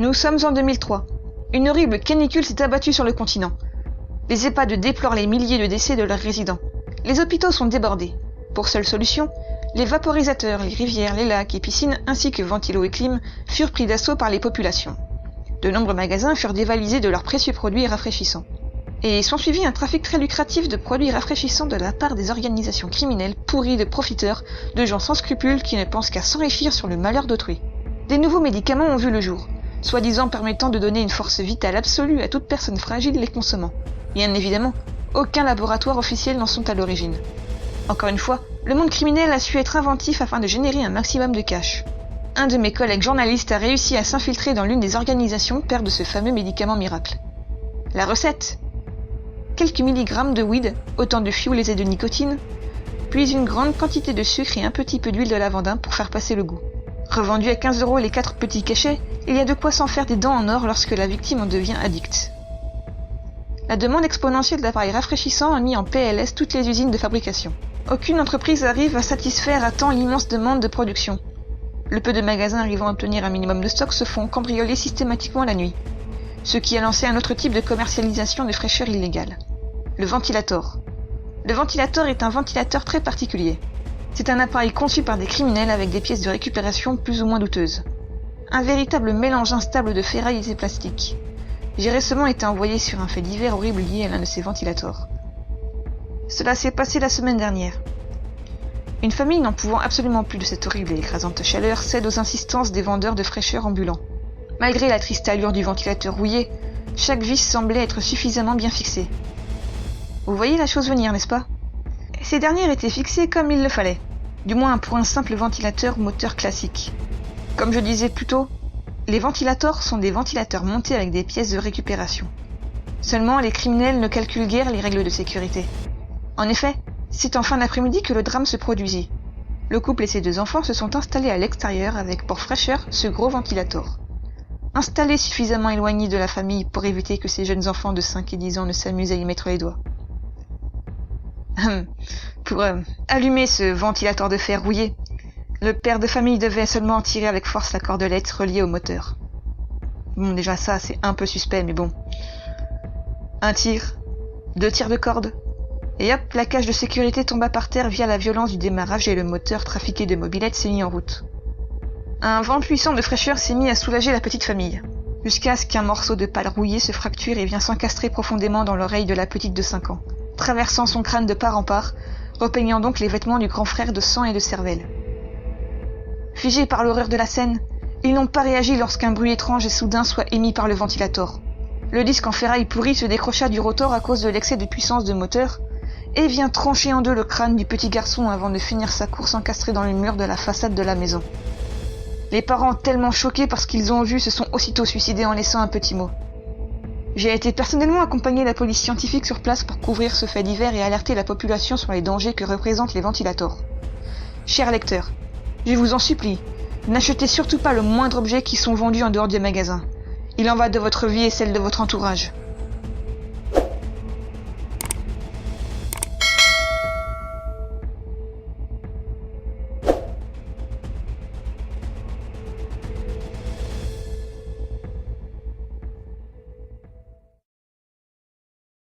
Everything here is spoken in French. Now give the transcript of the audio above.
Nous sommes en 2003. Une horrible canicule s'est abattue sur le continent. Les EHPAD déplorent les milliers de décès de leurs résidents. Les hôpitaux sont débordés. Pour seule solution, les vaporisateurs, les rivières, les lacs et piscines, ainsi que ventilos et clim, furent pris d'assaut par les populations. De nombreux magasins furent dévalisés de leurs précieux produits rafraîchissants. Et s'ensuivit un trafic très lucratif de produits rafraîchissants de la part des organisations criminelles pourries de profiteurs, de gens sans scrupules qui ne pensent qu'à s'enrichir sur le malheur d'autrui. Des nouveaux médicaments ont vu le jour, soi-disant permettant de donner une force vitale absolue à toute personne fragile les consommant. Bien évidemment, aucun laboratoire officiel n'en sont à l'origine. Encore une fois, le monde criminel a su être inventif afin de générer un maximum de cash. Un de mes collègues journalistes a réussi à s'infiltrer dans l'une des organisations pères de ce fameux médicament miracle. La recette ? Quelques milligrammes de weed, autant de fioul et de nicotine, puis une grande quantité de sucre et un petit peu d'huile de lavandin pour faire passer le goût. Revendu à 15 € les 4 petits cachets, il y a de quoi s'en faire des dents en or lorsque la victime en devient addicte. La demande exponentielle d'appareils rafraîchissants a mis en PLS toutes les usines de fabrication. Aucune entreprise arrive à satisfaire à temps l'immense demande de production. Le peu de magasins arrivant à obtenir un minimum de stock se font cambrioler systématiquement la nuit, ce qui a lancé un autre type de commercialisation de fraîcheur illégale. Le ventilator. Le ventilator est un ventilateur très particulier. C'est un appareil conçu par des criminels avec des pièces de récupération plus ou moins douteuses. Un véritable mélange instable de ferraille et de plastique. J'ai récemment été envoyé sur un fait divers horrible lié à l'un de ces ventilators. Cela s'est passé la semaine dernière. Une famille n'en pouvant absolument plus de cette horrible et écrasante chaleur cède aux insistances des vendeurs de fraîcheur ambulants. Malgré la triste allure du ventilateur rouillé, chaque vis semblait être suffisamment bien fixée. Vous voyez la chose venir, n'est-ce pas ? Ces dernières étaient fixées comme il le fallait, du moins pour un simple ventilateur moteur classique. Comme je disais plus tôt, les ventilators sont des ventilateurs montés avec des pièces de récupération. Seulement, les criminels ne calculent guère les règles de sécurité. En effet, c'est en fin d'après-midi que le drame se produisit. Le couple et ses 2 enfants se sont installés à l'extérieur avec pour fraîcheur ce gros ventilator. Installés suffisamment éloignés de la famille pour éviter que ces jeunes enfants de 5 et 10 ans ne s'amusent à y mettre les doigts. Pour allumer ce ventilateur de fer rouillé, le père de famille devait seulement en tirer avec force la cordelette reliée au moteur. Bon, déjà ça, c'est un peu suspect, mais bon. 1 tir, 2 tirs de corde, et hop, la cage de sécurité tomba par terre via la violence du démarrage et le moteur trafiqué de mobylettes s'est mis en route. Un vent puissant de fraîcheur s'est mis à soulager la petite famille, jusqu'à ce qu'un morceau de pâle rouillé se fracture et vienne s'encastrer profondément dans l'oreille de la petite de 5 ans, traversant son crâne de part en part, repeignant donc les vêtements du grand frère de sang et de cervelle. Figés par l'horreur de la scène, ils n'ont pas réagi lorsqu'un bruit étrange et soudain soit émis par le ventilator. Le disque en ferraille pourri se décrocha du rotor à cause de l'excès de puissance de moteur et vient trancher en 2 le crâne du petit garçon avant de finir sa course encastré dans le mur de la façade de la maison. Les parents, tellement choqués par ce qu'ils ont vu, se sont aussitôt suicidés en laissant un petit mot. J'ai été personnellement accompagner la police scientifique sur place pour couvrir ce fait divers et alerter la population sur les dangers que représentent les ventilators. Chers lecteurs, je vous en supplie, n'achetez surtout pas le moindre objet qui sont vendus en dehors des magasins. Il en va de votre vie et celle de votre entourage.